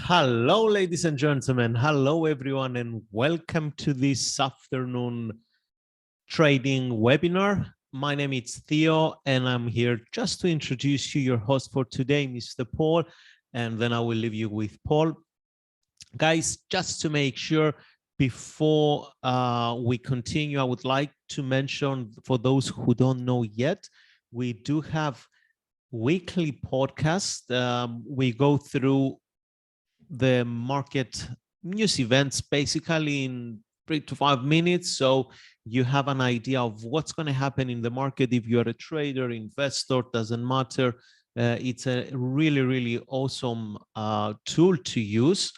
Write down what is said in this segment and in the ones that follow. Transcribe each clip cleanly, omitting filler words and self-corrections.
Hello, ladies and gentlemen. Hello, everyone, and welcome to this afternoon trading webinar. My name is Theo, and I'm here just to introduce you your host for today, Mr. Paul, and then I will leave you with Paul. Guys, just to make sure, before we continue, I would like to mention, for those who don't know yet, we do have weekly podcast. We go through the market news events basically in 3 to 5 minutes, so you have an idea of what's going to happen in the market. If you're a trader, investor, doesn't matter. It's a really awesome tool to use,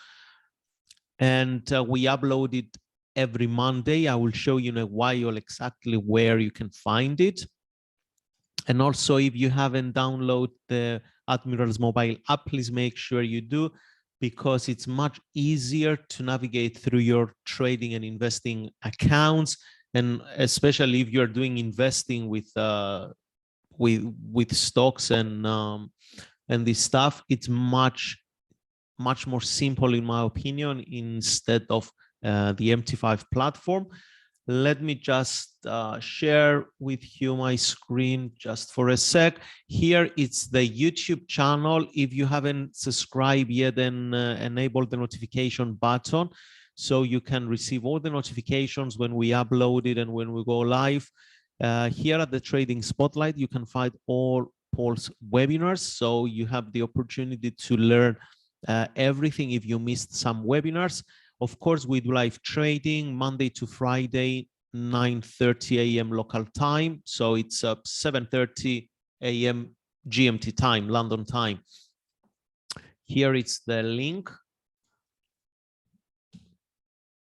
and we upload it every Monday. I will show you in a while exactly where you can find it. And also, if you haven't downloaded the Admirals mobile app, please make sure you do, because it's much easier to navigate through your trading and investing accounts, and especially if you're doing investing with stocks and this stuff, it's much more simple, in my opinion, instead of the MT5 platform. Let me just share with you my screen just for a sec. Here it's the YouTube channel. If you haven't subscribed yet, then enable the notification button so you can receive all the notifications when we upload it and when we go live. Here at the Trading Spotlight, you can find all Paul's webinars, so you have the opportunity to learn everything if you missed some webinars. Of course, we do live trading Monday to Friday, 9:30 a.m. local time. So it's 7:30 a.m. GMT time, London time. Here it's the link.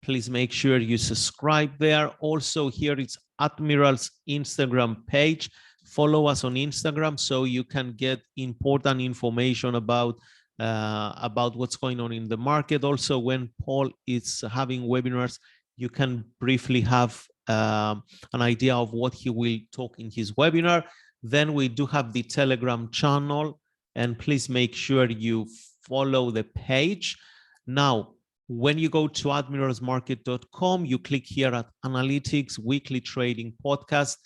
Please make sure you subscribe there. Also, here it's Admirals Instagram page. Follow us on Instagram so you can get important information about what's going on in the market. Also, when Paul is having webinars, you can briefly have an idea of what he will talk in his webinar. Then we do have the Telegram channel, and please make sure you follow the page. Now, when you go to admiralsmarket.com, you click here at Analytics, Weekly Trading Podcast,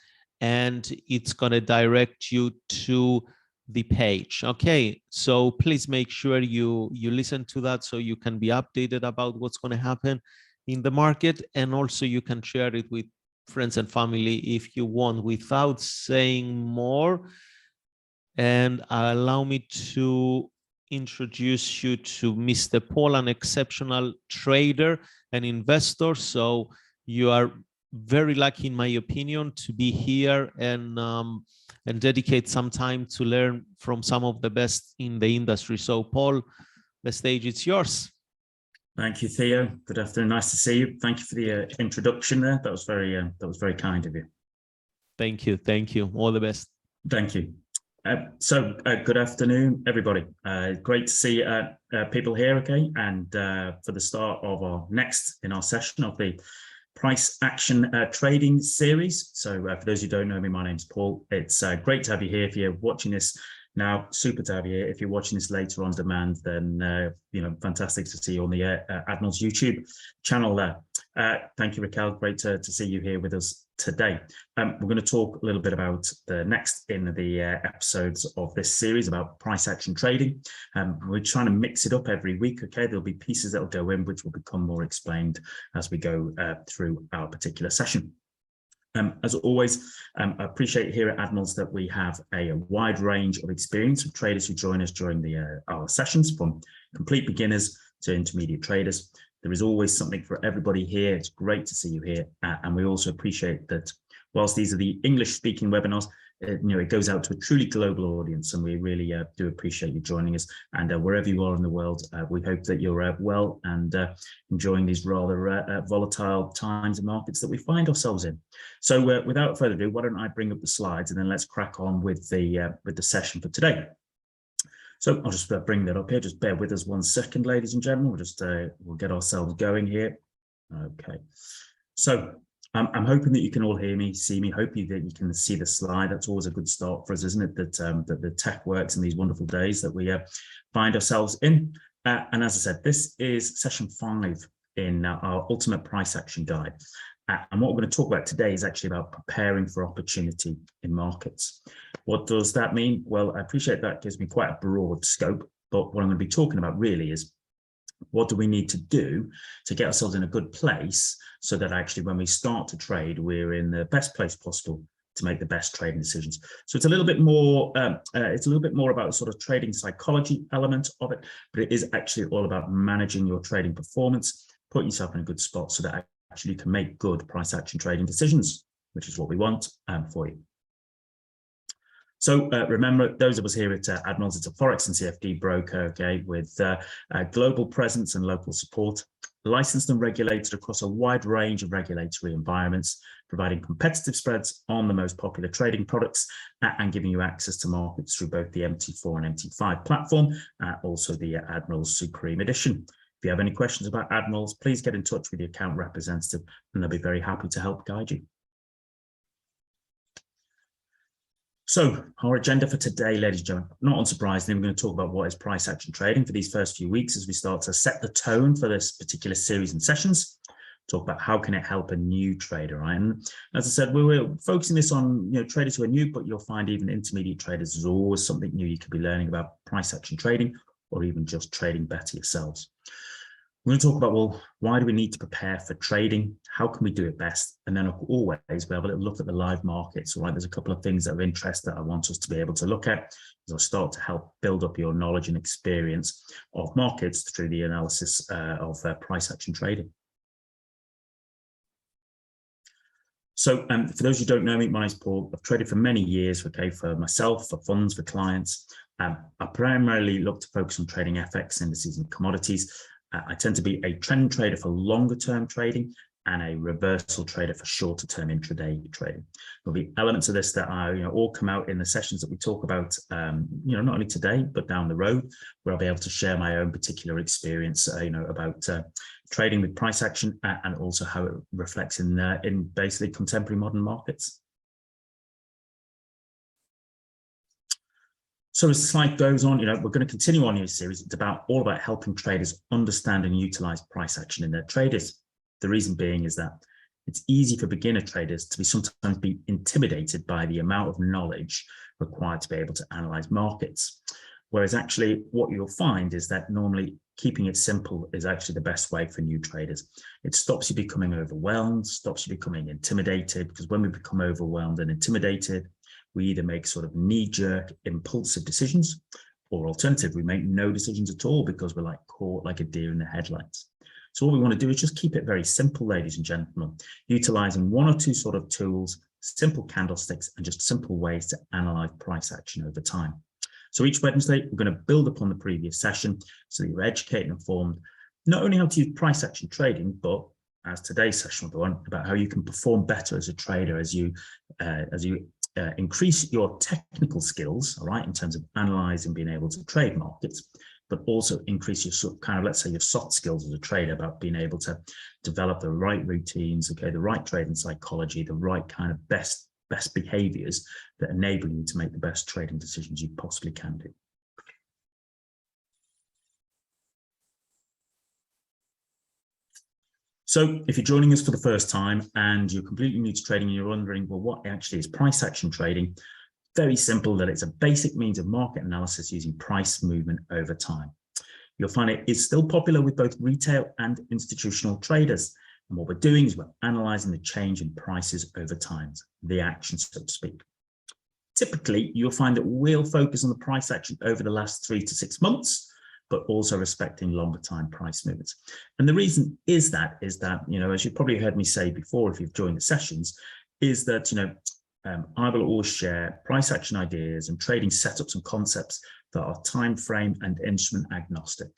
and it's going to direct you to the page. Okay, so please make sure you listen to that so you can be updated about what's going to happen in the market, and also you can share it with friends and family if you want. Without saying more, and allow me to introduce you to Mr. Paul, an exceptional trader and investor. So you are very lucky, in my opinion, to be here and dedicate some time to learn from some of the best in the industry. So Paul, the stage is yours. Thank you, Theo. Good afternoon. Nice to see you. Thank you for the introduction there. That was very kind of you. Thank you. Thank you. All the best. Thank you. Good afternoon, everybody. Great to see people here. Okay, and for the start of our next in our session of the price action trading series. So for those who don't know me, my name's Paul. It's great to have you here. If you're watching this now, super to have you here. If you're watching this later on demand, then fantastic to see you on the Admirals YouTube channel there. Thank you, Raquel. Great to see you here with us today. We're going to talk a little bit about the next in the episodes of this series about price action trading. We're trying to mix it up every week. Okay, there'll be pieces that will go in which will become more explained as we go through our particular session. As always, I appreciate here at Admirals that we have a wide range of experience of traders who join us during our sessions, from complete beginners to intermediate traders. There is always something for everybody here. It's great to see you here. And we also appreciate that whilst these are the English-speaking webinars, it goes out to a truly global audience, and we really do appreciate you joining us. And wherever you are in the world, we hope that you're well and enjoying these rather volatile times and markets that we find ourselves in. So without further ado, why don't I bring up the slides and then let's crack on with the session for today. So I'll just bring that up here. Just bear with us 1 second, ladies and gentlemen. We'll get ourselves going here. Okay. So I'm hoping that you can all hear me, see me, hoping that you can see the slide. That's always a good start for us, isn't it? That the tech works in these wonderful days that we find ourselves in. And as I said, this is session 5 in our Ultimate Price Action Guide. And what we're going to talk about today is actually about preparing for opportunity in markets. What does that mean? Well, I appreciate that gives me quite a broad scope, but what I'm going to be talking about really is what do we need to do to get ourselves in a good place so that actually when we start to trade, we're in the best place possible to make the best trading decisions. So it's a little bit more about the sort of trading psychology element of it, but it is actually all about managing your trading performance, putting yourself in a good spot so that actually you can make good price action trading decisions, which is what we want for you. So remember, those of us here at Admirals, it's a Forex and CFD broker, okay, with global presence and local support, licensed and regulated across a wide range of regulatory environments, providing competitive spreads on the most popular trading products and giving you access to markets through both the MT4 and MT5 platform, also the Admirals Supreme Edition. If you have any questions about Admirals, please get in touch with the account representative and they'll be very happy to help guide you. So our agenda for today, ladies and gentlemen, not unsurprisingly, we're going to talk about what is price action trading for these first few weeks as we start to set the tone for this particular series and sessions. Talk about how can it help a new trader, right? And as I said, we're focusing this on traders who are new, but you'll find even intermediate traders, there's always something new you could be learning about price action trading or even just trading better yourselves. We're going to talk about, well, why do we need to prepare for trading? How can we do it best? And then always we have a little look at the live markets, right? There's a couple of things that are of interest that I want us to be able to look at as I start to help build up your knowledge and experience of markets through the analysis of price action trading. So for those who don't know me, my name's Paul. I've traded for many years, okay, for myself, for funds, for clients. I primarily look to focus on trading FX indices and commodities. I tend to be a trend trader for longer term trading and a reversal trader for shorter term intraday trading. There'll be elements of this that are all come out in the sessions that we talk about, not only today, but down the road, where I'll be able to share my own particular experience, about trading with price action and also how it reflects in basically contemporary modern markets. So as the slide goes on, we're going to continue on your series. It's all about helping traders understand and utilize price action in their traders. The reason being is that it's easy for beginner traders to sometimes be intimidated by the amount of knowledge required to be able to analyze markets. Whereas actually what you'll find is that normally keeping it simple is actually the best way for new traders. It stops you becoming overwhelmed, stops you becoming intimidated, because when we become overwhelmed and intimidated, we either make sort of knee-jerk, impulsive decisions, or alternatively, we make no decisions at all because we're caught like a deer in the headlights. So what we want to do is just keep it very simple, ladies and gentlemen, utilizing one or two sort of tools, simple candlesticks, and just simple ways to analyze price action over time. So each Wednesday, we're going to build upon the previous session so that you're educated and informed, not only how to use price action trading, but as today's session will go on, about how you can perform better as a trader as you increase your technical skills, all right, in terms of analyzing, being able to trade markets, but also increase your let's say your soft skills as a trader about being able to develop the right routines, okay, the right trading psychology, the right kind of best behaviors that enable you to make the best trading decisions you possibly can do. So if you're joining us for the first time and you're completely new to trading and you're wondering, well, what actually is price action trading? Very simple, that it's a basic means of market analysis using price movement over time. You'll find it is still popular with both retail and institutional traders. And what we're doing is we're analyzing the change in prices over time, the action, so to speak. Typically, you'll find that we'll focus on the price action over the last 3 to 6 months, but also respecting longer time price movements. And the reason is that, as you've probably heard me say before, if you've joined the sessions, is that, I will always share price action ideas and trading setups and concepts that are time frame and instrument agnostic,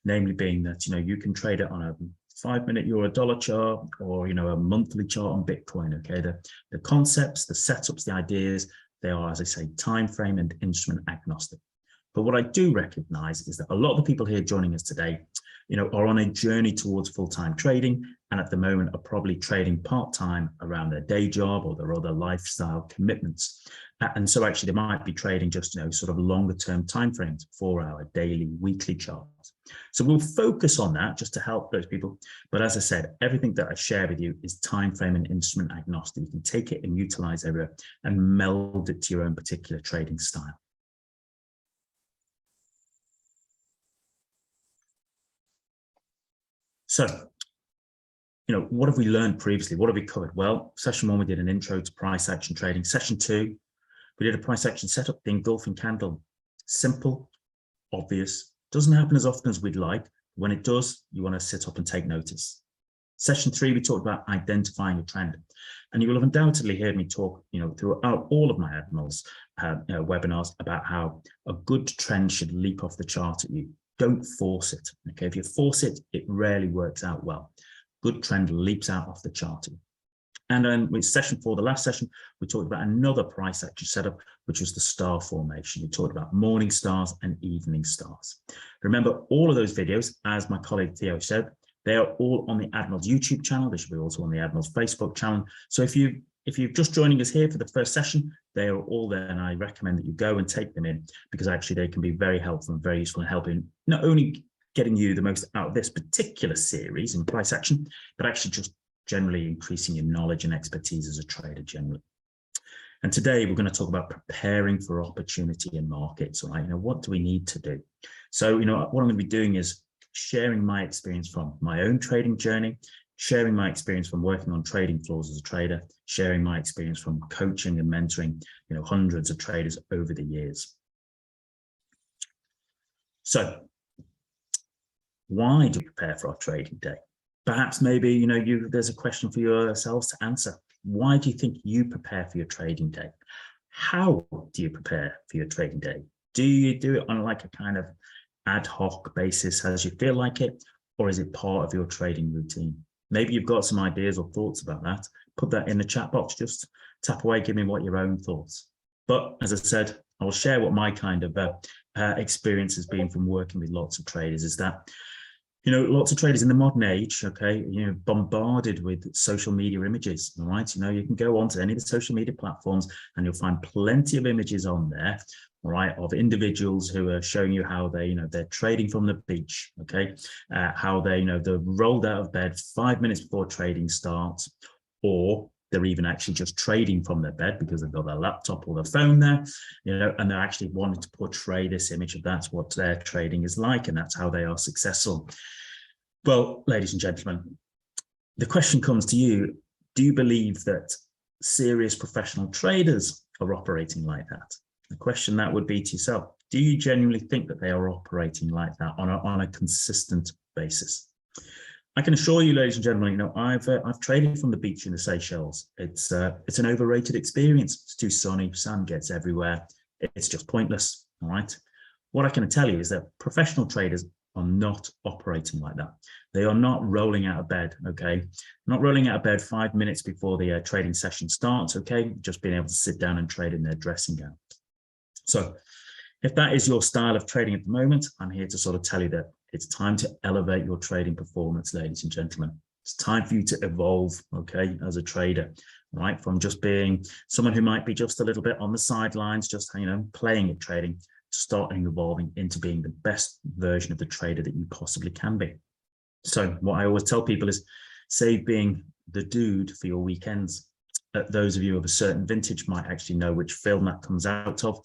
namely being that, you can trade it on a 5-minute euro dollar chart or, a monthly chart on Bitcoin. Okay. The concepts, the setups, the ideas, they are, as I say, time frame and instrument agnostic. But what I do recognize is that a lot of the people here joining us today, are on a journey towards full-time trading, and at the moment are probably trading part-time around their day job or their other lifestyle commitments. And so actually they might be trading just, sort of longer term timeframes, 4-hour, daily, weekly charts. So we'll focus on that just to help those people. But as I said, everything that I share with you is time frame and instrument agnostic. You can take it and utilize it and meld it to your own particular trading style. So, what have we learned previously? What have we covered? Well, session 1, we did an intro to price action trading. Session 2, we did a price action setup, the engulfing candle. Simple, obvious, doesn't happen as often as we'd like. When it does, you want to sit up and take notice. Session 3, we talked about identifying a trend. And you will have undoubtedly heard me talk, throughout all of my Admirals webinars about how a good trend should leap off the chart at you. Don't force it. Okay, if you force it, it rarely works out well. Good trend leaps out off the chart. And then with session 4, the last session, we talked about another price action setup, which was the star formation. We talked about morning stars and evening stars. Remember, all of those videos, as my colleague Theo said, they are all on the Admirals YouTube channel. They should be also on the Admirals Facebook channel. So if you're just joining us here for the first session, they are all there, and I recommend that you go and take them in, because actually they can be very helpful and very useful in helping not only getting you the most out of this particular series in price action, but actually just generally increasing your knowledge and expertise as a trader generally. And today we're going to talk about preparing for opportunity in markets. All right, what do we need to do? So, what I'm going to be doing is sharing my experience from my own trading journey, sharing my experience from working on trading floors as a trader, sharing my experience from coaching and mentoring, hundreds of traders over the years. So, why do we prepare for our trading day? Perhaps maybe, there's a question for yourselves to answer. Why do you think you prepare for your trading day? How do you prepare for your trading day? Do you do it on like a kind of ad hoc basis as you feel like it, or is it part of your trading routine? Maybe you've got some ideas or thoughts about that. Put that in the chat box, just tap away, give me what your own thoughts. But as I said, I'll share what my kind of experience has been from working with lots of traders is that, lots of traders in the modern age, okay, bombarded with social media images, all right? You can go onto any of the social media platforms and you'll find plenty of images on there, all right, of individuals who are showing you how they, they're trading from the beach, okay, how they, they're rolled out of bed 5 minutes before trading starts, or they're even actually just trading from their bed because they've got their laptop or their phone there, and they're actually wanting to portray this image of that's what their trading is like, and that's how they are successful. Well, ladies and gentlemen, the question comes to you: do you believe that serious professional traders are operating like that? The question that would be to yourself: do you genuinely think that they are operating like that on a consistent basis? I can assure you, ladies and gentlemen, I've traded from the beach in the Seychelles. It's an overrated experience. It's too sunny, sand gets everywhere. It's just pointless. All right. What I can tell you is that professional traders are not operating like that. They are not rolling out of bed. Okay, not rolling out of bed 5 minutes before the trading session starts. Okay, just being able to sit down and trade in their dressing gown. So, if that is your style of trading at the moment, I'm here to sort of tell you that it's time to elevate your trading performance, ladies and gentlemen. It's time for you to evolve, okay, as a trader, right? From just being someone who might be just a little bit on the sidelines, just, playing at trading, to starting evolving into being the best version of the trader that you possibly can be. So what I always tell people is save being the dude for your weekends. Those of you of a certain vintage might actually know which film that comes out of.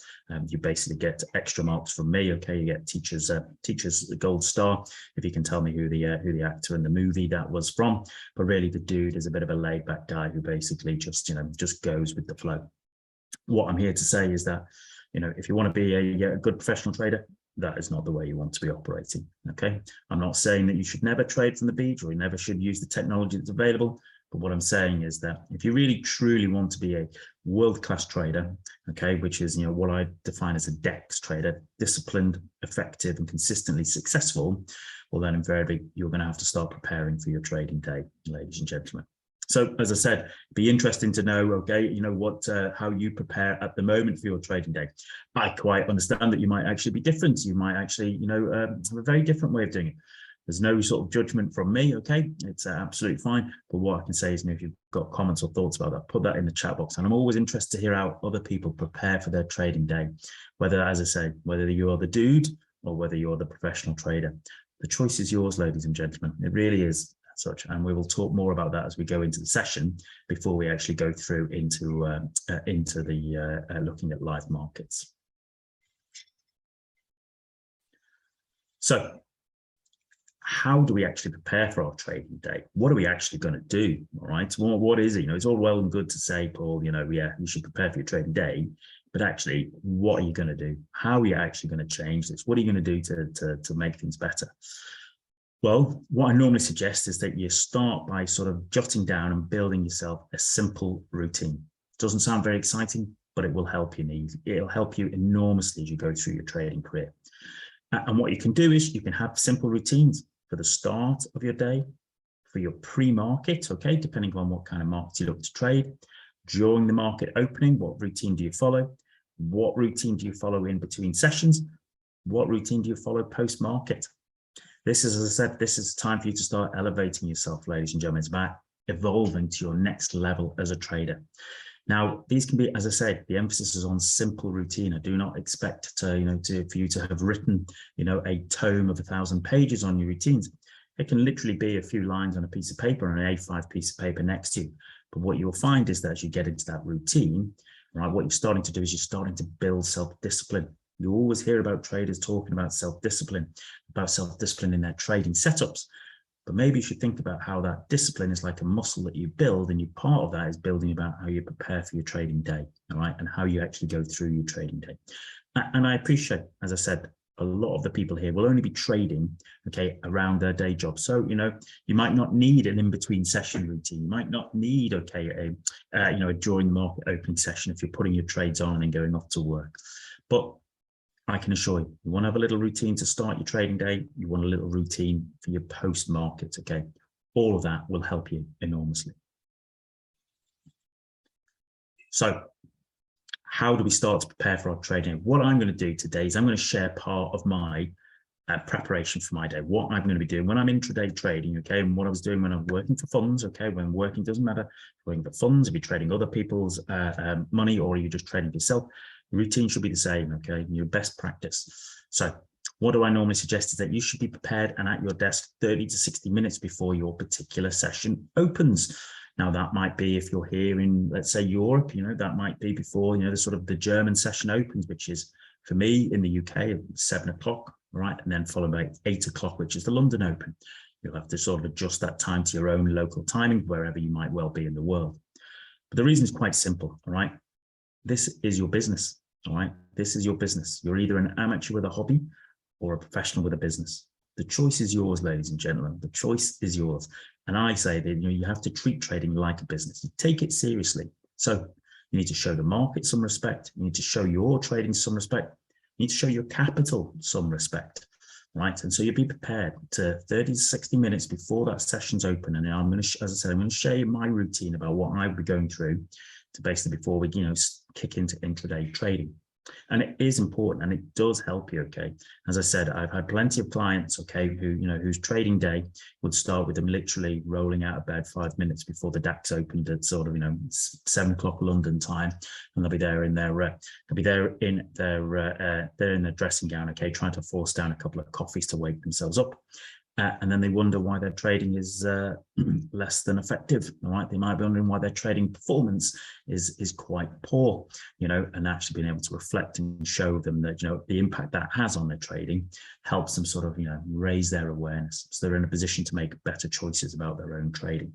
You basically get extra marks from me. Okay, you get teachers gold star if you can tell me who the actor in the movie that was from. But really, the dude is a bit of a laid back guy who basically just goes with the flow. What I'm here to say is that if you want to be a good professional trader, that is not the way you want to be operating. Okay, I'm not saying that you should never trade from the beach or you never should use the technology that's available. But what I'm saying is that if you really truly want to be a world-class trader, okay, which is what I define as a DEX trader, disciplined, effective, and consistently successful, well then invariably you're going to have to start preparing for your trading day, ladies and gentlemen. So as I said, it'd be interesting to know, okay, you know, what, how you prepare at the moment for your trading day. I quite understand that you might actually be different. You might actually, you know, have a very different way of doing it. There's no sort of judgment from me, okay? It's absolutely fine. But what I can say is, you know, if you've got comments or thoughts about that, put that in the chat box. And I'm always interested to hear how other people prepare for their trading day. Whether, as I say, whether you're the dude or whether you're the professional trader. The choice is yours, ladies and gentlemen. It really is such. And we will talk more about that as we go into the session before we actually go through into the looking at live markets. So how do we actually prepare for our trading day? What are we actually going to do? All right. Well, what is it? You know, it's all well and good to say, Paul, you know, yeah, you should prepare for your trading day. But actually, what are you going to do? How are you actually going to change this? What are you going to do to make things better? Well, what I normally suggest is that you start by sort of jotting down and building yourself a simple routine. Doesn't sound very exciting, but it will help you. It'll help you enormously as you go through your trading career. And what you can do is you can have simple routines for the start of your day, for your pre-market, okay, depending on what kind of market you look to trade. During the market opening, what routine do you follow? What routine do you follow in between sessions? What routine do you follow post-market? This is, as I said, this is time for you to start elevating yourself, ladies and gentlemen. It's about evolving to your next level as a trader. Now, these can be, as I say, the emphasis is on simple routine. I do not expect to, you know, for you to have written, you know, a tome of 1,000 pages on your routines. It can literally be a few lines on a piece of paper or an A5 piece of paper next to you. But what you'll find is that as you get into that routine, right, what you're starting to do is you're starting to build self-discipline. You always hear about traders talking about self-discipline in their trading setups. But maybe you should think about how that discipline is like a muscle that you build, and you part of that is building about how you prepare for your trading day, all right, and how you actually go through your trading day. And I appreciate, as I said, a lot of the people here will only be trading, okay, around their day job. So, you know, you might not need an in-between session routine. You might not need, okay, you know, a during the market opening session if you're putting your trades on and then going off to work. But I can assure you, you want to have a little routine to start your trading day. You want a little routine for your post-market, okay? All of that will help you enormously. So how do we start to prepare for our trading? What I'm going to do today is I'm going to share part of my preparation for my day, what I'm going to be doing when I'm intraday trading, okay, and what I was doing when I'm working for funds, okay, when working, doesn't matter, working for funds, if you're trading other people's money or you're just trading yourself, the routine should be the same, okay, your best practice. So what do I normally suggest is that you should be prepared and at your desk 30 to 60 minutes before your particular session opens. Now that might be if you're here in, let's say, Europe, you know, that might be before, you know, the sort of the German session opens, which is for me in the UK, 7 o'clock, right? And then followed by 8 o'clock, which is the London Open. You'll have to sort of adjust that time to your own local timing, wherever you might well be in the world. But the reason is quite simple, all right? This is your business, all right? This is your business. You're either an amateur with a hobby or a professional with a business. The choice is yours, ladies and gentlemen. The choice is yours. And I say that, you know, you have to treat trading like a business. You take it seriously. So you need to show the market some respect. You need to show your trading some respect. You need to show your capital some respect, right? And so you'll be prepared to 30 to 60 minutes before that session's open. And I'm going to, as I said, I'm going to share you my routine about what I'll be going through to basically before we, you know, kick into intraday trading. And it is important and it does help you, okay? As I said, I've had plenty of clients, okay, who, you know, whose trading day would start with them literally rolling out of bed 5 minutes before the DAX opened at sort of, you know, 7 o'clock London time, and they'll be there in their they're in their dressing gown, okay, trying to force down a couple of coffees to wake themselves up. And then they wonder why their trading is less than effective, all right? They might be wondering why their trading performance is quite poor, you know, and actually being able to reflect and show them that, you know, the impact that has on their trading helps them sort of, you know, raise their awareness. So they're in a position to make better choices about their own trading.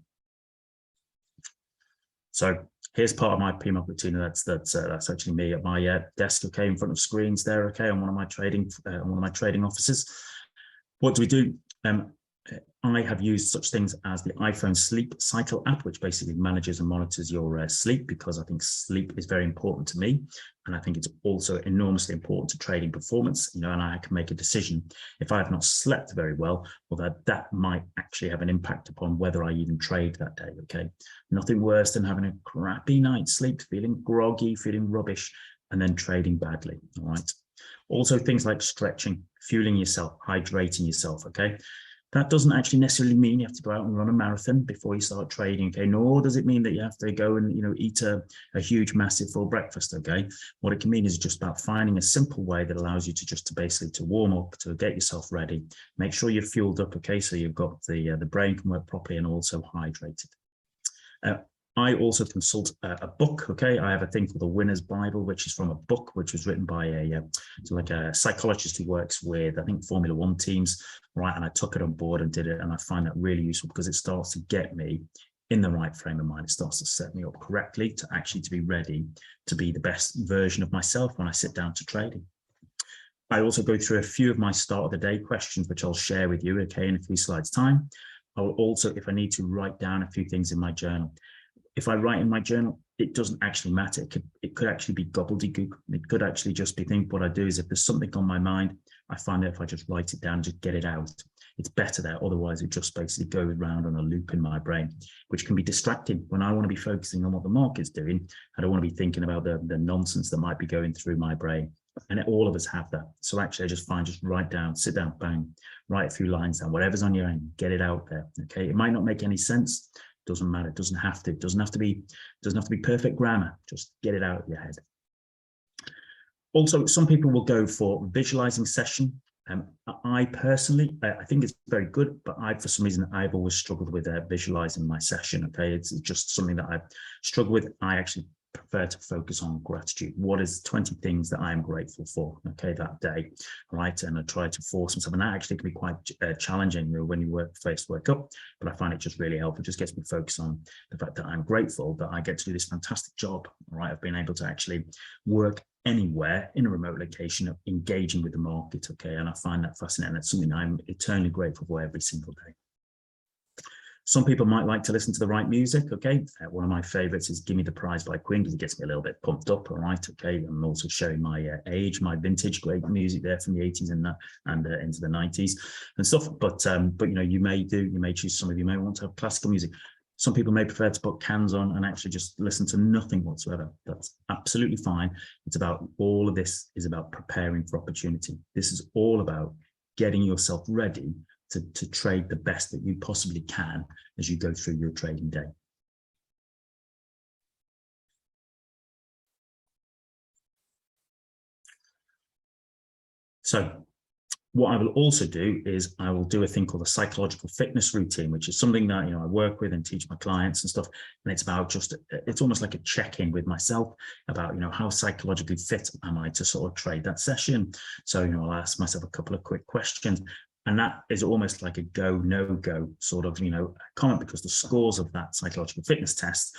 So here's part of my pre-market routine. That's actually me at my desk, okay, in front of screens there, okay, on one of my trading offices. What do we do? I have used such things as the iPhone Sleep Cycle app, which basically manages and monitors your sleep, because I think sleep is very important to me. And I think it's also enormously important to trading performance, and I can make a decision if I have not slept very well, well, that might actually have an impact upon whether I even trade that day, okay? Nothing worse than having a crappy night's sleep, feeling groggy, feeling rubbish, and then trading badly, all right? Also things like stretching, fueling yourself, hydrating yourself, okay? That doesn't actually necessarily mean you have to go out and run a marathon before you start trading, okay? Nor does it mean that you have to go and, eat a huge, massive full breakfast, okay? What it can mean is just about finding a simple way that allows you to basically warm up, to get yourself ready, make sure you're fueled up, okay? So you've got the brain can work properly and also hydrated. I also consult a book, okay? I have a thing called the Winner's Bible, which is from a book which was written by a psychologist who works with, I think, Formula One teams, right? And I took it on board and did it, and I find that really useful because it starts to get me in the right frame of mind. It starts to set me up correctly to be ready to be the best version of myself when I sit down to trading. I also go through a few of my start of the day questions, which I'll share with you, okay, in a few slides' time. I will also, if I need to, write down a few things in my journal. If I write in my journal, it doesn't actually matter. It could actually be gobbledygook. It could actually just be what I do is if there's something on my mind, I find that if I just write it down, just get it out, it's better there. Otherwise, it just basically goes around on a loop in my brain, which can be distracting. When I want to be focusing on what the market's doing, I don't want to be thinking about the nonsense that might be going through my brain. And all of us have that. So actually, I just write down, sit down, bang, write a few lines down, whatever's on your end, get it out there. Okay, it might not make any sense. Doesn't matter. It doesn't have to. It doesn't have to be perfect grammar. Just get it out of your head. Also, some people will go for visualizing session. I personally, I think it's very good, but for some reason, I've always struggled with visualizing my session. Okay, it's just something that I've struggled with. I actually prefer to focus on gratitude. What is 20 things that I am grateful for, okay, that day, right? And I try to force myself, and that actually can be quite challenging, when you work up, but I find it just really helpful. It just gets me focused on the fact that I'm grateful that I get to do this fantastic job, right, of being able to actually work anywhere in a remote location, of engaging with the market, okay? And I find that fascinating. That's something I'm eternally grateful for every single day. Some people might like to listen to the right music, okay? One of my favorites is Gimme the Prize by Queen, because it gets me a little bit pumped up, all right, okay? I'm also showing my age, my vintage, great music there from the 80s and into the 90s and stuff. But you may choose, some of you may want to have classical music. Some people may prefer to put cans on and actually just listen to nothing whatsoever. That's absolutely fine. It's about, all of this is about preparing for opportunity. This is all about getting yourself ready to trade the best that you possibly can as you go through your trading day. So what I will also do is I will do a thing called a psychological fitness routine, which is something that I work with and teach my clients and stuff. And it's about it's almost like a check-in with myself about how psychologically fit am I to sort of trade that session. So I'll ask myself a couple of quick questions. And that is almost like a go, no-go sort of, comment, because the scores of that psychological fitness test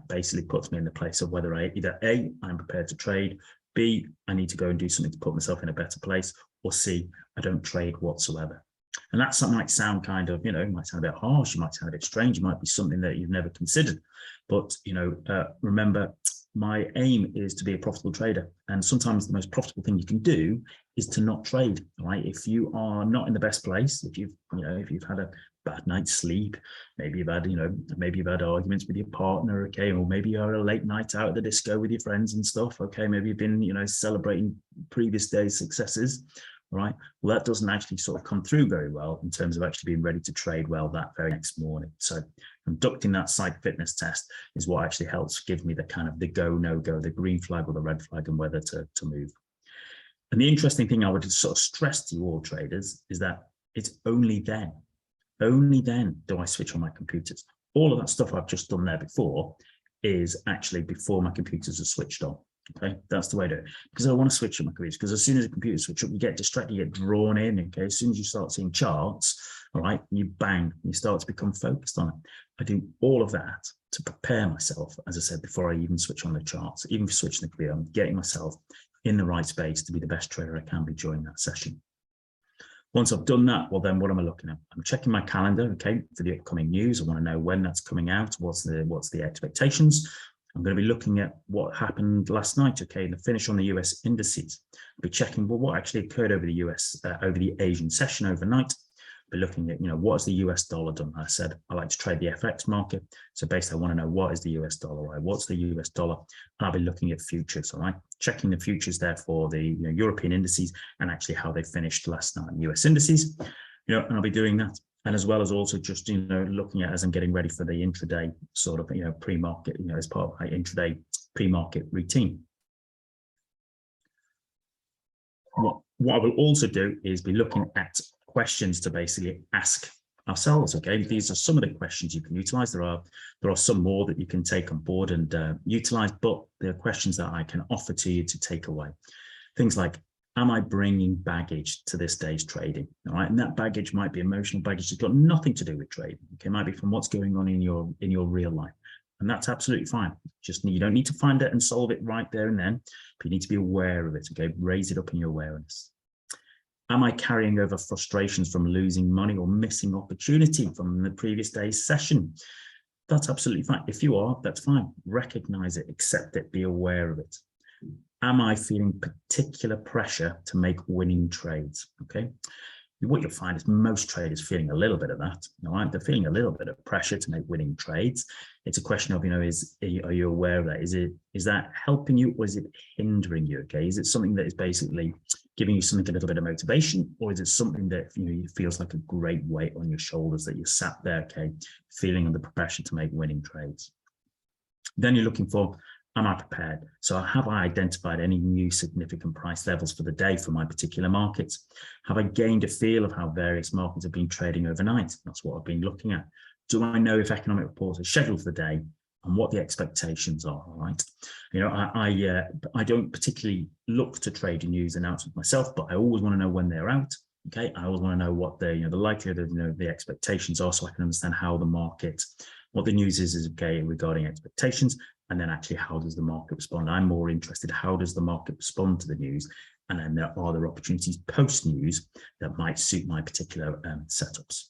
basically puts me in the place of whether either A, I'm prepared to trade, B, I need to go and do something to put myself in a better place, or C, I don't trade whatsoever. And that might sound kind of, might sound a bit harsh, it might sound a bit strange, it might be something that you've never considered. But, remember, my aim is to be a profitable trader. And sometimes the most profitable thing you can do is to not trade, right? If you are not in the best place, if you've had a bad night's sleep, maybe you've had arguments with your partner, okay, or maybe you had a late night out at the disco with your friends and stuff, okay, maybe you've been, celebrating previous day's successes, right? Well, that doesn't actually sort of come through very well in terms of actually being ready to trade well that very next morning. So conducting that psych fitness test is what actually helps give me the kind of the go, no go, the green flag or the red flag, and whether to move. And the interesting thing I would sort of stress to you all traders is that it's only then do I switch on my computers. All of that stuff I've just done there before is actually before my computers are switched on. Okay, that's the way to do it, because I want to switch on my computers, because as soon as the computers switch up, you get distracted, you get drawn in. Okay, as soon as you start seeing charts, all right, you start to become focused on it. I do all of that to prepare myself, as I said, before I even switch on the charts, even switching the computer. I'm getting myself in the right space to be the best trader I can be during that session. Once I've done that, well, then what am I looking at? I'm checking my calendar, okay, for the upcoming news. I want to know when that's coming out. What's the expectations? I'm going to be looking at what happened last night, okay, the finish on the US indices. I'll be checking, well, what actually occurred over the US, over the Asian session overnight. I'll be looking at, what has the US dollar done? I said, I like to trade the FX market. So basically, I want to know what is the US dollar, right? What's the US dollar? And I'll be looking at futures, all right? Checking the futures there for the European indices and actually how they finished last night, US indices, and I'll be doing that. And as well as also just, looking at as I'm getting ready for the intraday sort of, pre-market, as part of my intraday pre-market routine. What I will also do is be looking at questions to basically ask ourselves, okay? These are some of the questions you can utilize. There are some more that you can take on board and utilize, but there are questions that I can offer to you to take away. Things like, am I bringing baggage to this day's trading? All right, and that baggage might be emotional baggage. It's got nothing to do with trading. Okay, it might be from what's going on in your real life, and that's absolutely fine. You don't need to find it and solve it right there and then, but you need to be aware of it. Okay, raise it up in your awareness. Am I carrying over frustrations from losing money or missing opportunity from the previous day's session? That's absolutely fine. If you are, that's fine. Recognize it, accept it, be aware of it. Am I feeling particular pressure to make winning trades? Okay. What you'll find is most traders feeling a little bit of that. All right. They're feeling a little bit of pressure to make winning trades. It's a question of, are you aware of that? Is that helping you or is it hindering you? Okay. Is it something that is basically giving you something a little bit of motivation, or is it something that it feels like a great weight on your shoulders that you're sat there, okay, feeling under pressure to make winning trades? Then you're looking for, am I prepared? So have I identified any new significant price levels for the day for my particular markets? Have I gained a feel of how various markets have been trading overnight? That's what I've been looking at. Do I know if economic reports are scheduled for the day and what the expectations are? All right. I don't particularly look to trading news announcements myself, but I always want to know when they're out. Okay. I always want to know what the likelihood of the expectations are, so I can understand how the market, what the news is okay regarding expectations. And then actually, how does the market respond? I'm more interested, how does the market respond to the news? And then there are other opportunities post-news that might suit my particular setups.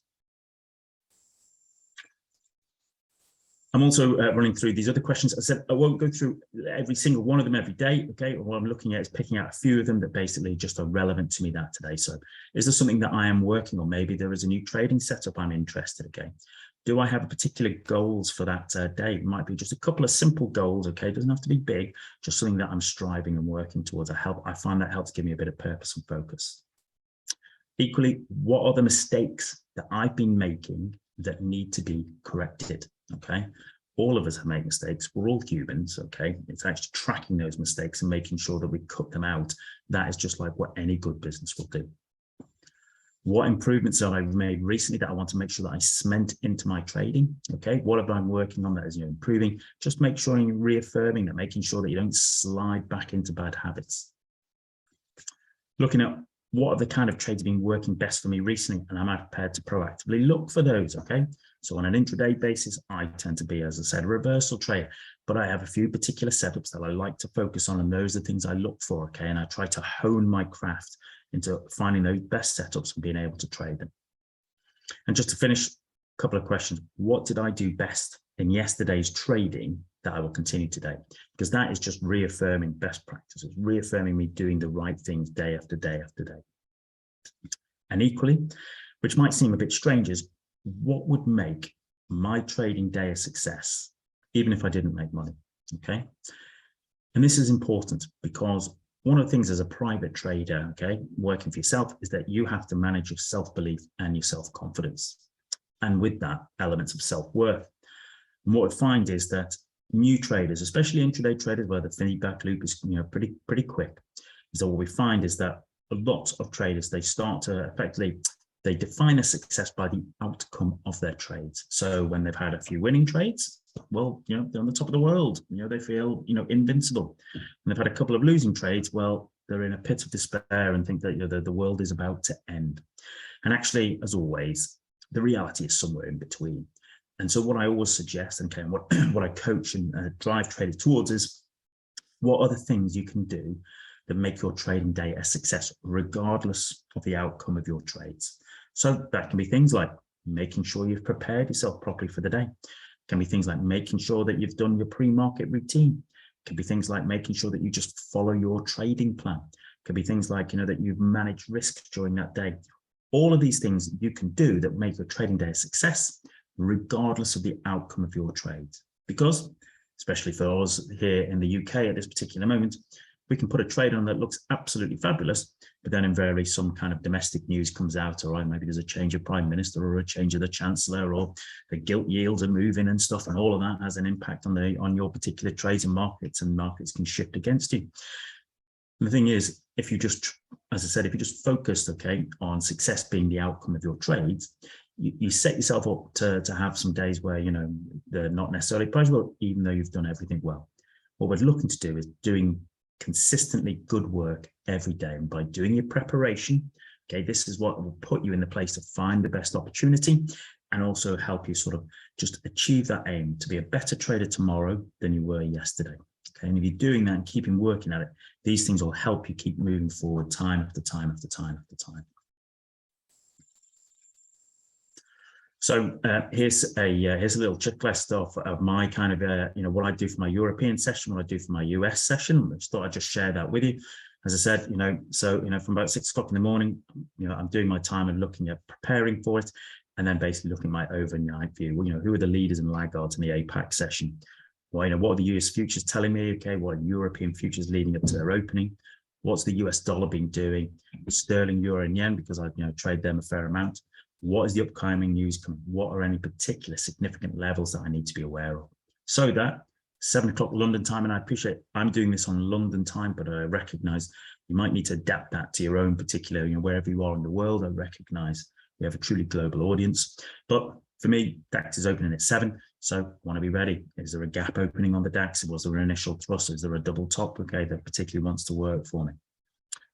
I'm also running through these other questions. I said I won't go through every single one of them every day, okay? What I'm looking at is picking out a few of them that basically just are relevant to me that today. So is there something that I am working on? Maybe there is a new trading setup I'm interested, okay? Do I have particular goals for that day? It might be just a couple of simple goals, okay? It doesn't have to be big, just something that I'm striving and working towards. I find that helps give me a bit of purpose and focus. Equally, what are the mistakes that I've been making that need to be corrected, okay? All of us have made mistakes. We're all humans, okay? It's actually tracking those mistakes and making sure that we cut them out. That is just like what any good business will do. What improvements have I made recently that I want to make sure that I cement into my trading? Okay, what have I been working on that is improving? Just make sure you're reaffirming that, making sure that you don't slide back into bad habits. Looking at what are the kind of trades been working best for me recently, and am I prepared to proactively look for those? Okay, so on an intraday basis, I tend to be, as I said, a reversal trader, but I have a few particular setups that I like to focus on, and those are things I look for. Okay, and I try to hone my craft into finding those best setups and being able to trade them. And just to finish, a couple of questions. What did I do best in yesterday's trading that I will continue today? Because that is just reaffirming best practices, reaffirming me doing the right things day after day after day. And equally, which might seem a bit strange, is what would make my trading day a success, even if I didn't make money, okay? And this is important because one of the things as a private trader, okay, working for yourself, is that you have to manage your self-belief and your self-confidence. And with that, elements of self-worth. And what I find is that new traders, especially intraday traders, where the feedback loop is pretty quick, is that what we find is that a lot of traders, they start to effectively, they define a success by the outcome of their trades. So when they've had a few winning trades, well, they're on the top of the world, they feel, invincible. And they've had a couple of losing trades, well, they're in a pit of despair and think that the world is about to end. And actually, as always, the reality is somewhere in between. And so what I always suggest, and what I coach and drive traders towards is, what are the things you can do that make your trading day a success, regardless of the outcome of your trades. So that can be things like making sure you've prepared yourself properly for the day. It can be things like making sure that you've done your pre-market routine. It can be things like making sure that you just follow your trading plan. It can be things like, that you've managed risk during that day. All of these things you can do that make your trading day a success, regardless of the outcome of your trade. Because, especially for us here in the UK at this particular moment, we can put a trade on that looks absolutely fabulous, but then invariably some kind of domestic news comes out, all right, maybe there's a change of prime minister or a change of the chancellor, or the gilt yields are moving and stuff, and all of that has an impact on your particular trades and markets can shift against you. And the thing is, if you just, as I said, if you just focused, okay, on success being the outcome of your trades, you set yourself up to have some days where, they're not necessarily pleasurable, even though you've done everything well. What we're looking to do is doing consistently good work every day. And by doing your preparation, okay, this is what will put you in the place to find the best opportunity and also help you sort of just achieve that aim to be a better trader tomorrow than you were yesterday. Okay, and if you're doing that and keeping working at it, these things will help you keep moving forward time after time after time after time. So here's a little checklist of my kind of what I do for my European session, what I do for my US session. I just thought I'd just share that with you. As I said, from about 6 o'clock in the morning, I'm doing my time and looking at preparing for it, and then basically looking at my overnight view. Who are the leaders and laggards in the APAC session? Well, what are the US futures telling me? Okay, what are European futures leading up to their opening? What's the US dollar been doing? Sterling, euro, and yen, because I trade them a fair amount. What is the upcoming news coming? What are any particular significant levels that I need to be aware of? So that 7 o'clock London time, and I appreciate I'm doing this on London time, but I recognize you might need to adapt that to your own particular, wherever you are in the world. I recognize we have a truly global audience, but for me, DAX is opening at 7. So I want to be ready. Is there a gap opening on the DAX? Was there an initial thrust? Is there a double top? Okay, that particularly wants to work for me.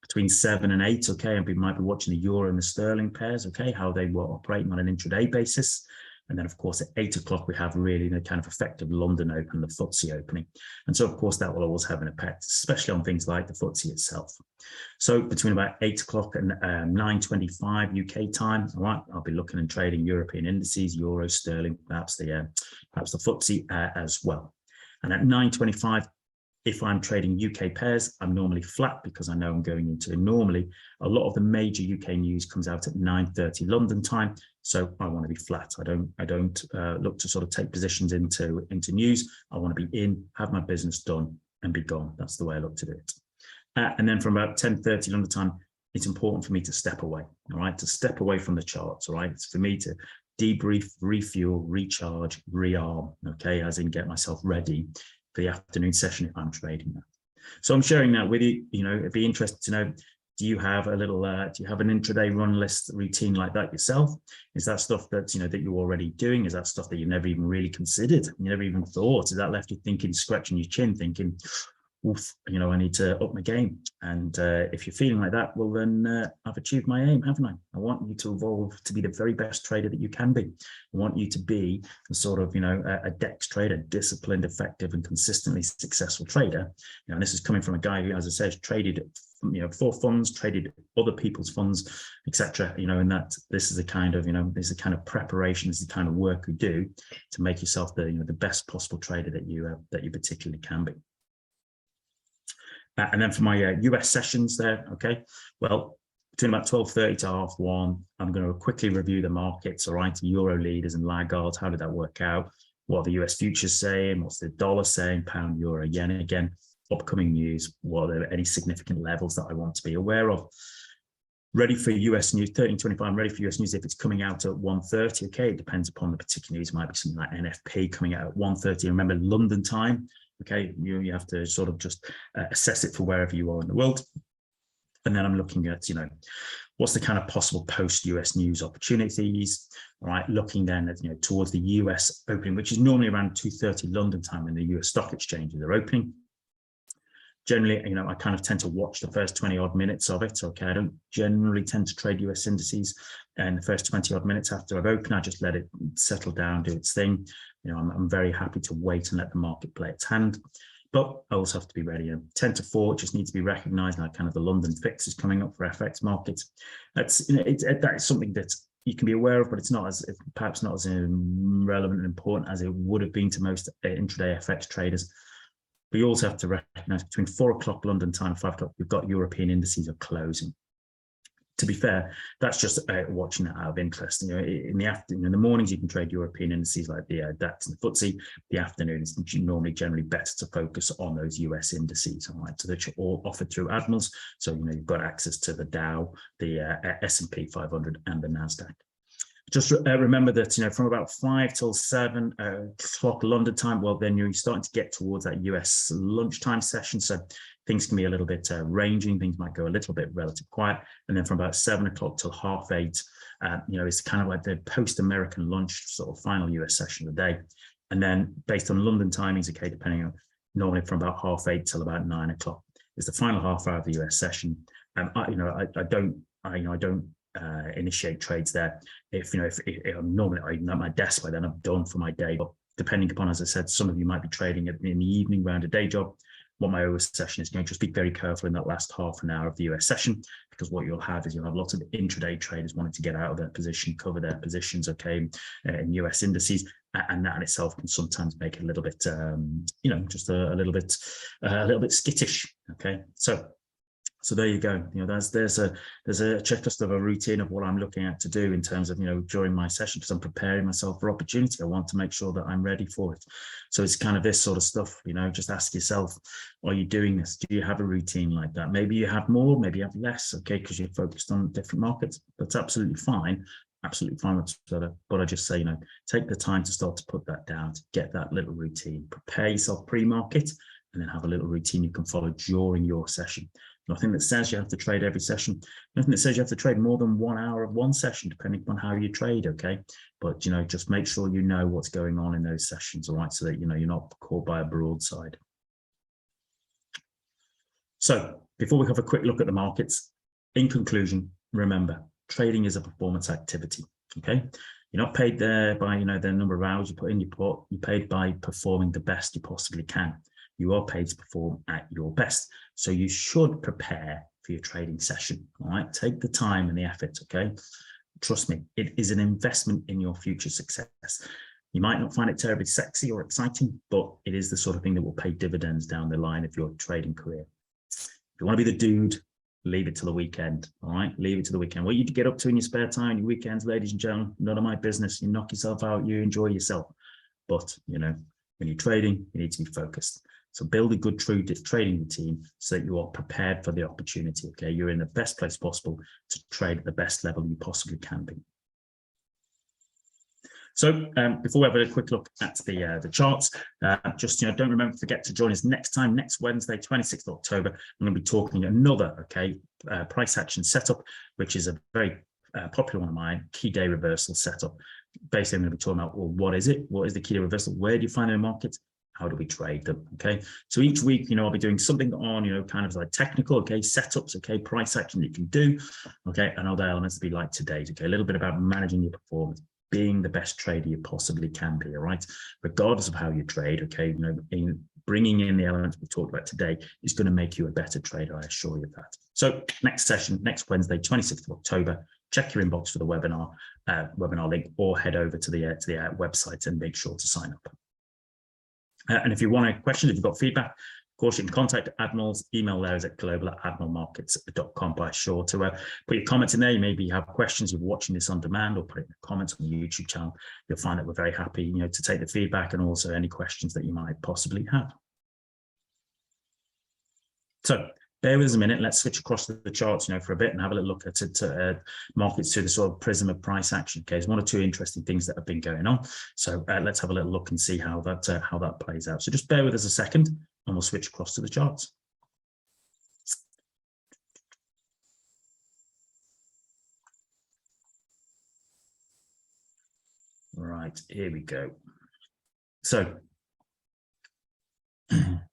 Between 7 and 8, okay, and we might be watching the euro and the sterling pairs, okay, how they were operating on an intraday basis. And then, of course, at 8 o'clock, we have really the kind of effective London open, the FTSE opening. And so, of course, that will always have an effect, especially on things like the FTSE itself. So between about 8 o'clock and 9:25 UK time, all right, I'll be looking and trading European indices, euro, sterling, perhaps the FTSE as well. And at 9:25, if I'm trading UK pairs, I'm normally flat because I know I'm going into normally a lot of the major UK news comes out at 9:30 London time. So I want to be flat. I don't look to sort of take positions into news. I want to be in, have my business done, and be gone. That's the way I look to do it. And then from about 10:30 London time, it's important for me to step away. All right, to step away from the charts. All right, it's for me to debrief, refuel, recharge, rearm. Okay, as in get myself ready for the afternoon session if I'm trading that. So I'm sharing that with you. It'd be interesting to know, do you have a little, do you have an intraday run list routine like that yourself? Is that stuff that, that you're already doing? Is that stuff that you've never even really considered? You never even thought? Has that left you thinking, scratching your chin, thinking, oof, I need to up my game? And if you're feeling like that, well, then I've achieved my aim, haven't I? I want you to evolve to be the very best trader that you can be. I want you to be a sort of, a DEX trader, disciplined, effective, and consistently successful trader. And this is coming from a guy who, as I said, traded, for funds, traded other people's funds, etc. And that this is a kind of, this is a kind of preparation, this is the kind of work you do to make yourself the, the best possible trader that you particularly can be. And then for my US sessions there, okay, well, between about 12:30 to 1:30, I'm going to quickly review the markets, all right, euro leaders and laggards. How did that work out? What are the US futures saying? What's the dollar saying? Pound, euro, yen again. Upcoming news. What are there any significant levels that I want to be aware of? Ready for US news, 13:25. I'm ready for US news if it's coming out at 1:30. Okay, it depends upon the particular news. It might be something like NFP coming out at 1:30. Remember, London time. Okay, you have to sort of just assess it for wherever you are in the world. And then I'm looking at, what's the kind of possible post-US news opportunities, all right? Looking then at, towards the US opening, which is normally around 2:30 London time when the US stock exchanges are opening. Generally, I kind of tend to watch the first 20 odd minutes of it. Okay, I don't generally tend to trade US indices in the first 20 odd minutes after I've opened. I just let it settle down, do its thing. I'm very happy to wait and let the market play its hand. But I also have to be ready. 10 to 4 just needs to be recognised, like kind of the London fix is coming up for FX markets. That's that is something that you can be aware of, but it's not as perhaps not as relevant and important as it would have been to most intraday FX traders. But you also have to recognise between 4 o'clock London time and 5 o'clock, we've got European indices are closing. To be fair, that's just watching that out of interest. In the afternoon, in the mornings, you can trade European indices like the DAX and the FTSE. The afternoon is normally generally better to focus on those US indices, all right? So they're all offered through Admirals. So you've got access to the Dow, the S&P 500, and the Nasdaq. Just remember that from about 5 till 7 o'clock London time, well, then you're starting to get towards that US lunchtime session. So things can be a little bit ranging. Things might go a little bit relative quiet. And then from about 7 o'clock till 8:30, it's kind of like the post-American lunch sort of final US session of the day. And then based on London timings, okay, depending on normally from about 8:30 till about 9 o'clock is the final half hour of the US session. I don't initiate trades there. If I'm normally I'm at my desk by then, I'm done for my day. But depending upon, as I said, some of you might be trading in the evening around a day job. What my OS session is going to just be very careful in that last half an hour of the US session, because what you'll have lots of intraday traders wanting to get out of their position, cover their positions, okay, in US indices, and that in itself can sometimes make it a little bit, just a little bit skittish, okay. So there you go. There's a checklist of a routine of what I'm looking at to do in terms of during my session, because I'm preparing myself for opportunity. I want to make sure that I'm ready for it. So it's kind of this sort of stuff. Just ask yourself, are you doing this? Do you have a routine like that? Maybe you have more, maybe you have less. Okay, because you're focused on different markets. That's absolutely fine. Absolutely fine whatsoever. But I just say, take the time to start to put that down, to get that little routine. Prepare yourself pre-market, and then have a little routine you can follow during your session. Nothing that says you have to trade every session. Nothing that says you have to trade more than 1 hour of one session, depending on how you trade, okay? But, just make sure you know what's going on in those sessions, all right? So that, you're not caught by a broadside. So before we have a quick look at the markets, in conclusion, remember, trading is a performance activity, okay? You're not paid there by, the number of hours you put in your pot. You're paid by performing the best you possibly can. You are paid to perform at your best. So you should prepare for your trading session, all right? Take the time and the effort, okay? Trust me, it is an investment in your future success. You might not find it terribly sexy or exciting, but it is the sort of thing that will pay dividends down the line of your trading career. If you want to be the dude, leave it to the weekend, all right? Leave it to the weekend. What you get up to in your spare time, your weekends, ladies and gentlemen, none of my business. You knock yourself out, you enjoy yourself. But, when you're trading, you need to be focused. So build a good trading routine so that you are prepared for the opportunity, okay? You're in the best place possible to trade at the best level you possibly can be. So before we have a quick look at the charts, just don't forget to join us next time, next Wednesday, 26th of October. I'm going to be talking another price action setup, which is a very popular one of mine, key day reversal setup. Basically, I'm going to be talking about, well, what is it? What is the key day reversal? Where do you find it in the market? How do we trade them? Okay, so each week, I'll be doing something on, kind of like technical, okay, setups, okay, price action you can do, okay, and other elements to be like today, okay, a little bit about managing your performance, being the best trader you possibly can be, all right, regardless of how you trade, okay, bringing in the elements we talked about today is going to make you a better trader, I assure you that. So next session, next Wednesday, 26th of October, check your inbox for the webinar link, or head over to the website and make sure to sign up. And if you want a question, if you've got feedback, of course, you can contact Admirals. Email there is at global@admiralmarkets.com. Be sure to put your comments in there. You maybe have questions, you're watching this on demand, or put it in the comments on the YouTube channel. You'll find that we're very happy, to take the feedback and also any questions that you might possibly have. So bear with us a minute. Let's switch across to the charts, for a bit and have a little look at markets through the sort of prism of price action. Okay, there's one or two interesting things that have been going on. So let's have a little look and see how that plays out. So just bear with us a second, and we'll switch across to the charts. Right, here we go. So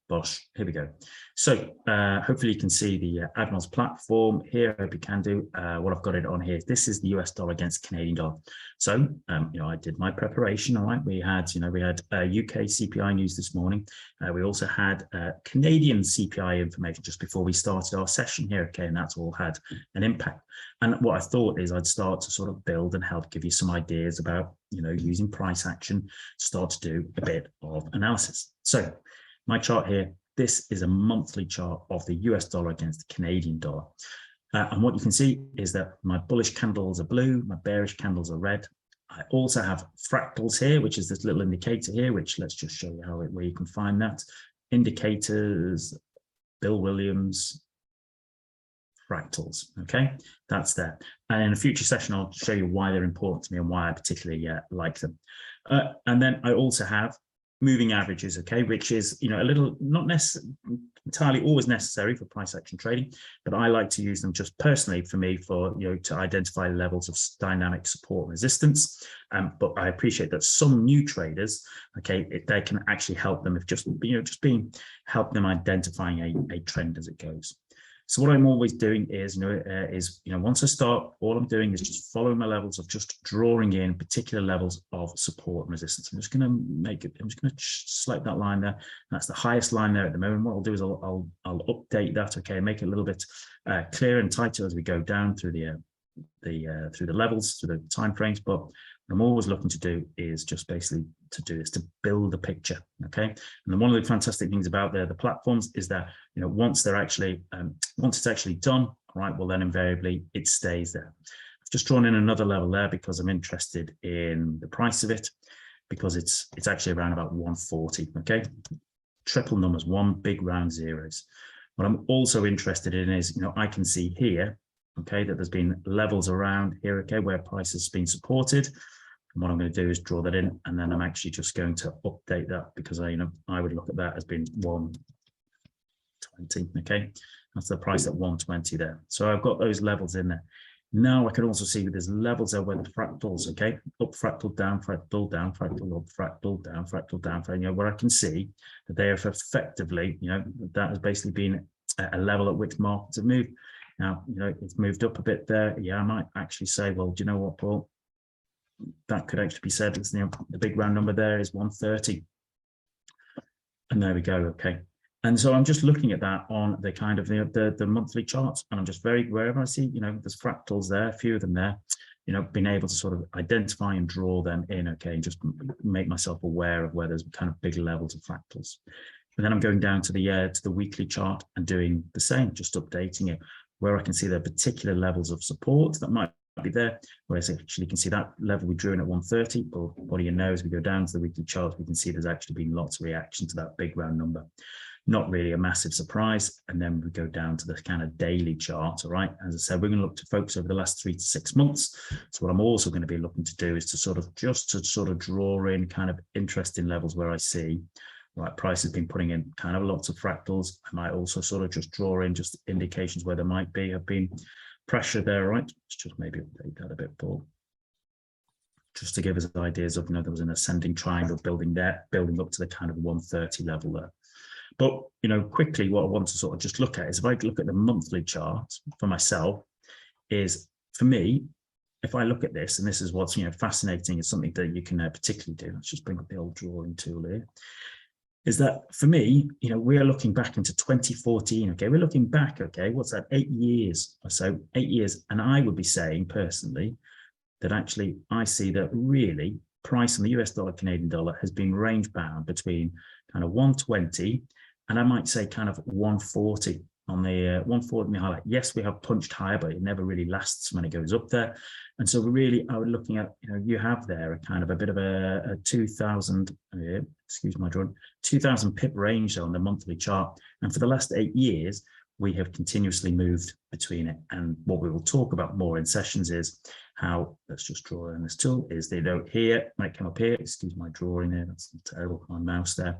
Bosh, here we go. So hopefully you can see the Admirals platform here. I hope you can do. What I've got it on here. This is the US dollar against Canadian dollar. So I did my preparation. All right, we had UK CPI news this morning. We also had Canadian CPI information just before we started our session here. Okay, and that's all had an impact. And what I thought is I'd start to sort of build and help give you some ideas about using price action, start to do a bit of analysis. So my chart here, this is a monthly chart of the US dollar against the Canadian dollar. And what you can see is that my bullish candles are blue, my bearish candles are red. I also have fractals here, which is this little indicator here, which let's just show you where you can find that. Indicators, Bill Williams, fractals, okay? That's there. And in a future session, I'll show you why they're important to me and why I particularly like them. And then I also have moving averages, okay, which is a little not entirely always necessary for price action trading, but I like to use them just personally for me for to identify levels of dynamic support and resistance. But I appreciate that some new traders, okay, they can actually help them if just help them identifying a trend as it goes. So what I'm always doing is, once I start, all I'm doing is just following my levels of just drawing in particular levels of support and resistance. I'm just going to select that line there. That's the highest line there at the moment. What I'll do is I'll update that, okay, make it a little bit clearer and tighter as we go down through the levels, through the time frames. But what I'm always looking to do is just basically to build a picture, okay? And then one of the fantastic things about the platforms is that once it's actually done, all right, well then invariably it stays there. I've just drawn in another level there because I'm interested in the price of it, because it's actually around about 140, okay? Triple numbers, one big round zeros. What I'm also interested in is, I can see here, okay, that there's been levels around here, okay, where price has been supported. And what I'm going to do is draw that in, and then I'm actually just going to update that because I would look at that as being 120, okay? That's the price at 120 there. So I've got those levels in there. Now I can also see that there's levels there where the fractals, okay, up fractal, down fractal, down fractal, up fractal, down fractal, down fractal, where I can see that they have effectively, that has basically been a level at which markets have moved. Now, it's moved up a bit there. Yeah, I might actually say, well, do you know what, Paul? That could actually be said, it's, the big round number there is 130. And there we go, okay. And so I'm just looking at that on the kind of the monthly charts, and I'm just wherever I see, there's fractals there, a few of them there, being able to sort of identify and draw them in, okay, and just make myself aware of where there's kind of big levels of fractals. And then I'm going down to the weekly chart and doing the same, just updating it, where I can see the particular levels of support that might be there, whereas actually you can see that level we drew in at 130, but what do you know, as we go down to the weekly chart, we can see there's actually been lots of reaction to that big round number. Not really a massive surprise. And then we go down to the kind of daily chart, all right? As I said, we're going to look to focus over the last 3 to 6 months. So what I'm also going to be looking to do is to sort of draw in kind of interesting levels where I see, right, price has been putting in kind of lots of fractals. I might also sort of just draw in just indications where there might have been pressure there, right? Let's just maybe update that a bit, Paul. Just to give us ideas of, there was an ascending triangle building up to the kind of 130 level there. But, quickly, what I want to sort of just look at is if I look at the monthly chart for myself, is for me, if I look at this, and this is what's, fascinating, is something that you can particularly do. Let's just bring up the old drawing tool here. Is that for me, we are looking back into 2014. Okay, we're looking back. Okay, what's that? 8 years or so, 8 years. And I would be saying personally that actually I see that really price on the US dollar, Canadian dollar has been range bound between kind of 120 and I might say kind of 140 on the 140 in the highlight. Yes, we have punched higher, but it never really lasts when it goes up there. And so really, I was looking at, you have there a kind of a bit of a 2000, excuse my drawing, 2000 pip range on the monthly chart. And for the last 8 years, we have continuously moved between it. And what we will talk about more in sessions is how, let's just draw in this tool, is they don't here, might come up here, excuse my drawing there, that's terrible, my mouse there.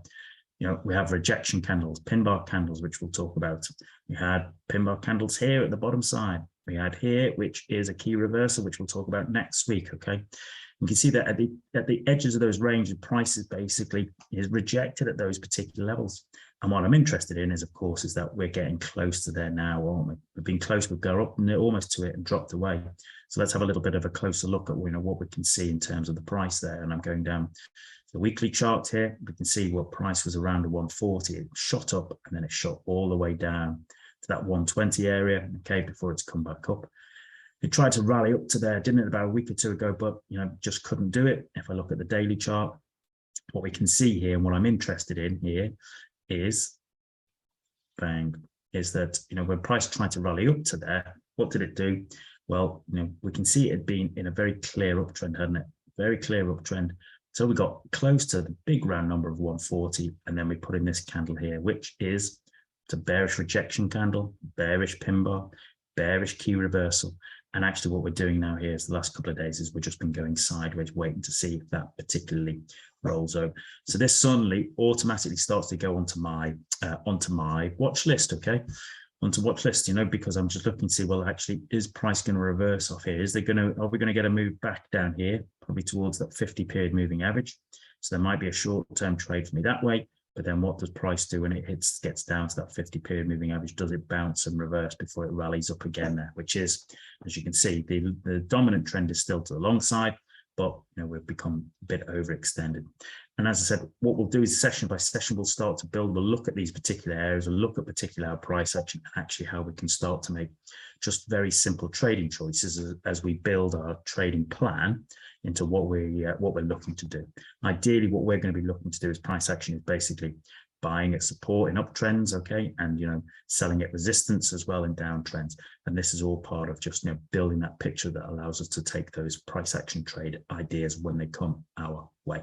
We have rejection candles, pin bar candles, which we'll talk about. We had pin bar candles here at the bottom side. We had here, which is a key reversal, which we'll talk about next week, okay? You can see that at the edges of those ranges, prices basically is rejected at those particular levels. And what I'm interested in is, of course, is that we're getting close to there now, aren't we? We've been close, we'll go up almost to it and dropped away. So let's have a little bit of a closer look at what we can see in terms of the price there. And I'm going down the weekly chart here. We can see what price was around the 140. It shot up and then it shot all the way down to that 120 area, okay, before it's come back up. It tried to rally up to there, didn't it, about a week or two ago, but just couldn't do it. If I look at the daily chart, what we can see here and what I'm interested in here is that when price tried to rally up to there, what did it do? Well, we can see it being in a very clear uptrend, hadn't it? Very clear uptrend. So we got close to the big round number of 140, and then we put in this candle here, which is a bearish rejection candle, bearish pin bar, bearish key reversal. And actually what we're doing now here is the last couple of days is we've just been going sideways, waiting to see if that particularly rolls over. So this suddenly automatically starts to go onto my watch list, okay? Onto watch list, because I'm just looking to see, well, actually, is price going to reverse off here? Are we going to get a move back down here, probably towards that 50 period moving average? So there might be a short-term trade for me that way. But then what does price do when it gets down to that 50 period moving average? Does it bounce and reverse before it rallies up again there, which is, as you can see, the dominant trend is still to the long side, but we've become a bit overextended. And as I said, what we'll do is session by session, we'll start to build, we'll look at these particular areas, we'll look at particular price action, and actually how we can start to make just very simple trading choices as we build our trading plan into what we're looking to do. Ideally, what we're going to be looking to do is price action is basically buying at support in uptrends, okay, and selling at resistance as well in downtrends. And this is all part of just building that picture that allows us to take those price action trade ideas when they come our way.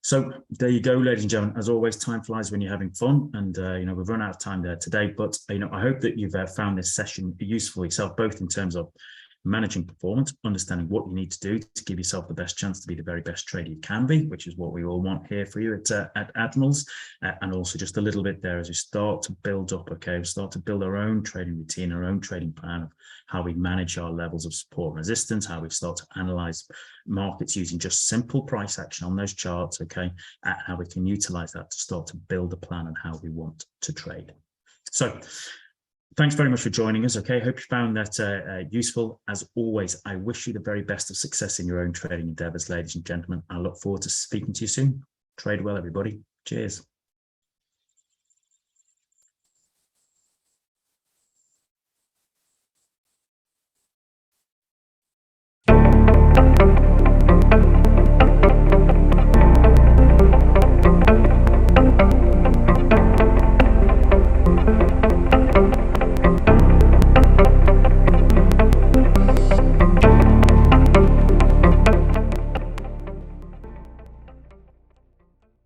So there you go, ladies and gentlemen. As always, time flies when you're having fun, and we've run out of time there today. But I hope that you've found this session useful yourself, both in terms of managing performance, understanding what you need to do to give yourself the best chance to be the very best trader you can be, which is what we all want here for you at Admirals, and also just a little bit there as we start to build up, okay, we start to build our own trading routine, our own trading plan of how we manage our levels of support and resistance, how we start to analyze markets using just simple price action on those charts, okay, and how we can utilize that to start to build a plan on how we want to trade. So thanks very much for joining us. Okay, hope you found that useful. As always, I wish you the very best of success in your own trading endeavors, ladies and gentlemen. I look forward to speaking to you soon. Trade well, everybody. Cheers.